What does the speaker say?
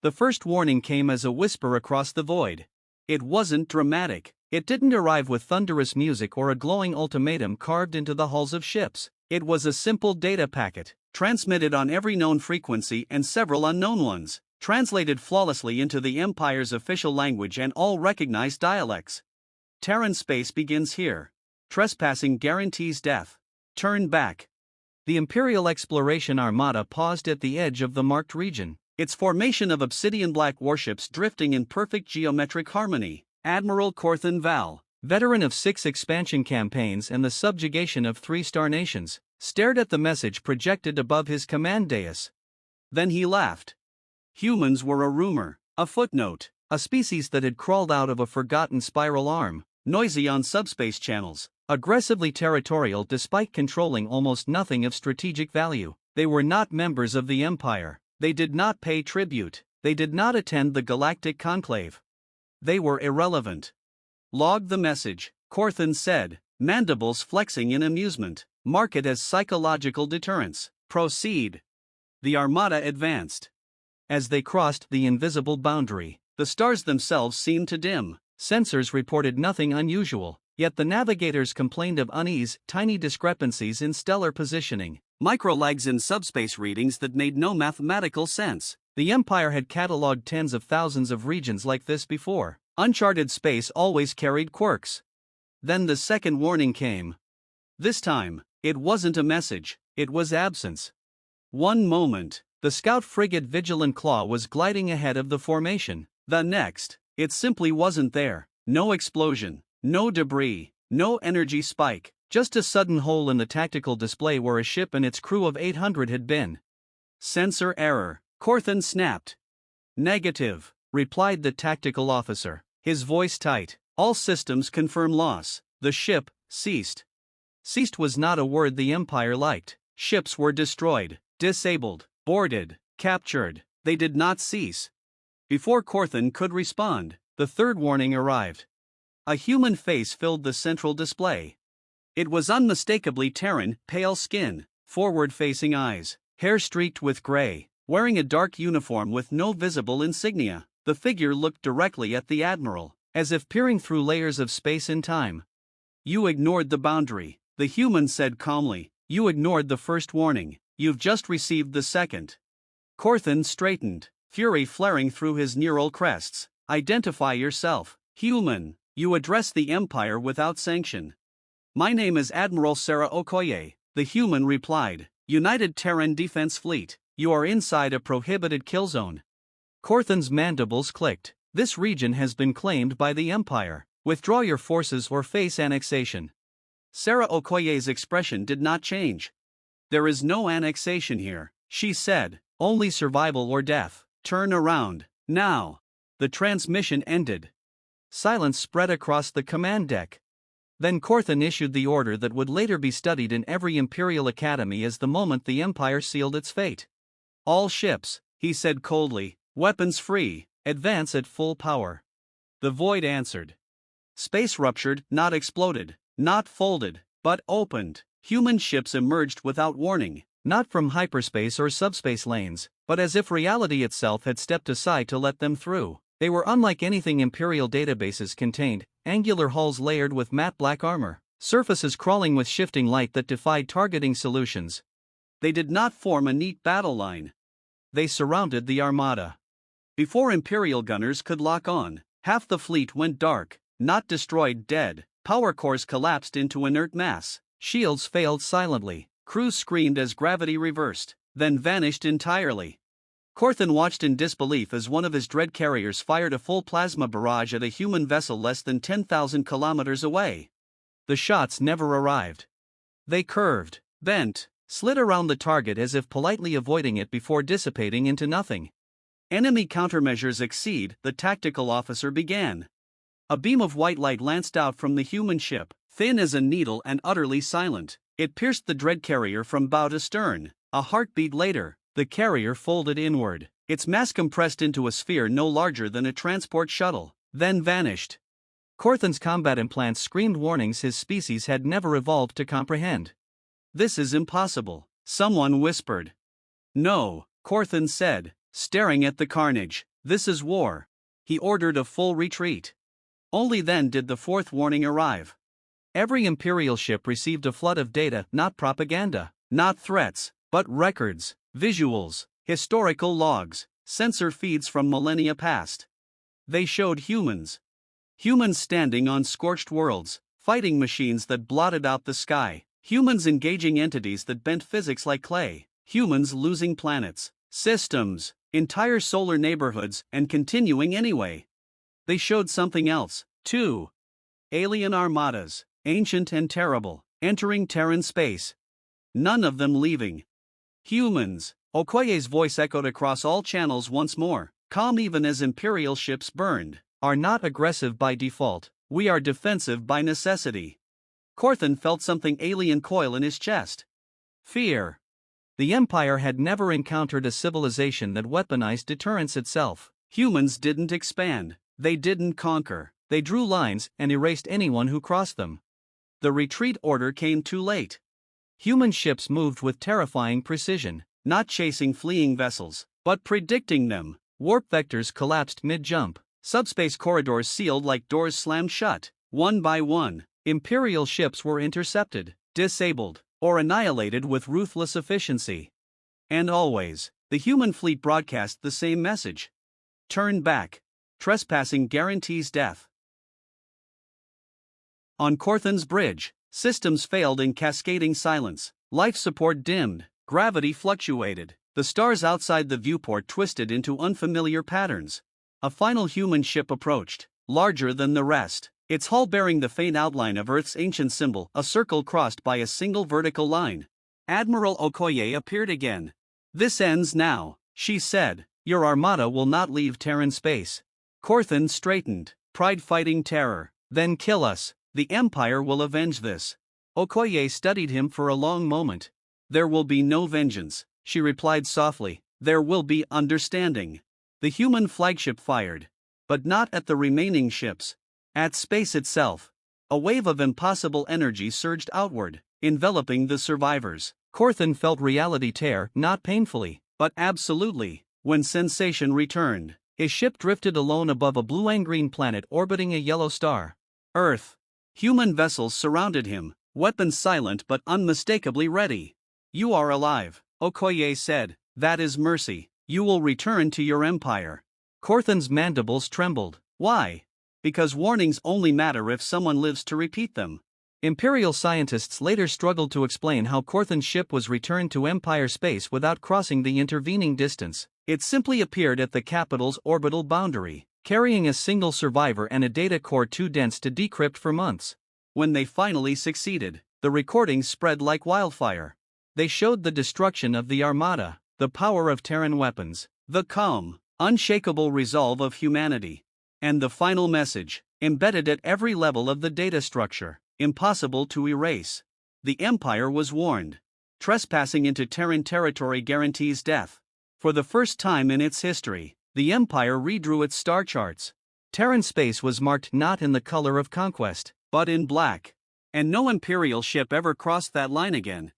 The first warning came as a whisper across the void. It wasn't dramatic. It didn't arrive with thunderous music or a glowing ultimatum carved into the hulls of ships. It was a simple data packet, transmitted on every known frequency and several unknown ones, translated flawlessly into the Empire's official language and all recognized dialects. Terran space begins here. Trespassing guarantees death. Turn back. The Imperial Exploration Armada paused at the edge of the marked region, its formation of obsidian-black warships drifting in perfect geometric harmony. Admiral Corthan Val, veteran of 6 expansion campaigns and the subjugation of 3 star nations, stared at the message projected above his command dais. Then he laughed. Humans were a rumor, a footnote, a species that had crawled out of a forgotten spiral arm, noisy on subspace channels, aggressively territorial despite controlling almost nothing of strategic value. They were not members of the Empire. They did not pay tribute. They did not attend the Galactic Conclave. They were irrelevant. Log the message, Corthan said, mandibles flexing in amusement. Mark it as psychological deterrence. Proceed. The Armada advanced. As they crossed the invisible boundary, the stars themselves seemed to dim. Sensors reported nothing unusual, yet the navigators complained of unease, tiny discrepancies in stellar positioning, micro-lags in subspace readings that made no mathematical sense. The Empire had catalogued tens of thousands of regions like this before. Uncharted space always carried quirks. Then the second warning came. This time, it wasn't a message, it was absence. One moment, the scout frigate Vigilant Claw was gliding ahead of the formation. The next, it simply wasn't there. No explosion, no debris, no energy spike, just a sudden hole in the tactical display where a ship and its crew of 800 had been. Sensor error, Corthan snapped. Negative, replied the tactical officer, his voice tight. All systems confirm loss. The ship ceased. Ceased was not a word the Empire liked. Ships were destroyed, disabled, boarded, captured. They did not cease. Before Corthan could respond, the third warning arrived. A human face filled the central display. It was unmistakably Terran, pale skin, forward-facing eyes, hair streaked with gray, wearing a dark uniform with no visible insignia. The figure looked directly at the Admiral, as if peering through layers of space and time. You ignored the boundary, the human said calmly. You ignored the first warning. You've just received the second. Corthan straightened, fury flaring through his neural crests. Identify yourself, human. You address the Empire without sanction. My name is Admiral Sarah Okoye, the human replied. United Terran Defense Fleet. You are inside a prohibited kill zone. Corthan's mandibles clicked. This region has been claimed by the Empire. Withdraw your forces or face annexation. Sarah Okoye's expression did not change. There is no annexation here, she said. Only survival or death. Turn around, now. The transmission ended. Silence spread across the command deck. Then Corthan issued the order that would later be studied in every Imperial Academy as the moment the Empire sealed its fate. All ships, he said coldly, weapons free, advance at full power. The void answered. Space ruptured, not exploded, not folded, but opened. Human ships emerged without warning, not from hyperspace or subspace lanes, but as if reality itself had stepped aside to let them through. They were unlike anything Imperial databases contained, angular hulls layered with matte black armor, surfaces crawling with shifting light that defied targeting solutions. They did not form a neat battle line. They surrounded the Armada. Before Imperial gunners could lock on, half the fleet went dark, not destroyed, dead. Power cores collapsed into inert mass. Shields failed silently. Crews screamed as gravity reversed, then vanished entirely. Corthan watched in disbelief as one of his dread carriers fired a full plasma barrage at a human vessel less than 10,000 kilometers away. The shots never arrived. They curved, bent, slid around the target as if politely avoiding it before dissipating into nothing. Enemy countermeasures exceed, the tactical officer began. A beam of white light lanced out from the human ship, thin as a needle and utterly silent. It pierced the dread carrier from bow to stern. A heartbeat later, the carrier folded inward, its mass compressed into a sphere no larger than a transport shuttle, then vanished. Corthan's combat implants screamed warnings his species had never evolved to comprehend. This is impossible, someone whispered. No, Corthan said, staring at the carnage. This is war. He ordered a full retreat. Only then did the fourth warning arrive. Every Imperial ship received a flood of data, not propaganda, not threats, but records, visuals, historical logs, sensor feeds from millennia past. They showed humans. Humans standing on scorched worlds, fighting machines that blotted out the sky, humans engaging entities that bent physics like clay, humans losing planets, systems, entire solar neighborhoods, and continuing anyway. They showed something else, too. Alien armadas, ancient and terrible, entering Terran space. None of them leaving. Humans. Okoye's voice echoed across all channels once more, calm even as Imperial ships burned, are not aggressive by default, we are defensive by necessity. Corthan felt something alien coil in his chest. Fear. The Empire had never encountered a civilization that weaponized deterrence itself. Humans didn't expand, they didn't conquer, they drew lines and erased anyone who crossed them. The retreat order came too late. Human ships moved with terrifying precision, not chasing fleeing vessels, but predicting them. Warp vectors collapsed mid-jump, subspace corridors sealed like doors slammed shut. One by one, Imperial ships were intercepted, disabled, or annihilated with ruthless efficiency. And always, the human fleet broadcast the same message. Turn back. Trespassing guarantees death. On Corthan's bridge, systems failed in cascading silence, life support dimmed, gravity fluctuated, the stars outside the viewport twisted into unfamiliar patterns. A final human ship approached, larger than the rest, its hull bearing the faint outline of Earth's ancient symbol, a circle crossed by a single vertical line. Admiral Okoye appeared again. This ends now, she said. Your armada will not leave Terran space. Corthan straightened, pride fighting terror. Then kill us. The Empire will avenge this. Okoye studied him for a long moment. There will be no vengeance, she replied softly. There will be understanding. The human flagship fired. But not at the remaining ships. At space itself. A wave of impossible energy surged outward, enveloping the survivors. Corthan felt reality tear, not painfully, but absolutely. When sensation returned, his ship drifted alone above a blue and green planet orbiting a yellow star. Earth. Human vessels surrounded him, weapons silent but unmistakably ready. You are alive, Okoye said. That is mercy. You will return to your empire. Corthan's mandibles trembled. Why? Because warnings only matter if someone lives to repeat them. Imperial scientists later struggled to explain how Corthan's ship was returned to Empire space without crossing the intervening distance. It simply appeared at the capital's orbital boundary, carrying a single survivor and a data core too dense to decrypt for months. When they finally succeeded, the recordings spread like wildfire. They showed the destruction of the Armada, the power of Terran weapons, the calm, unshakable resolve of humanity. And the final message, embedded at every level of the data structure, impossible to erase. The Empire was warned. Trespassing into Terran territory guarantees death. For the first time in its history, the Empire redrew its star charts. Terran space was marked not in the color of conquest, but in black. And no Imperial ship ever crossed that line again.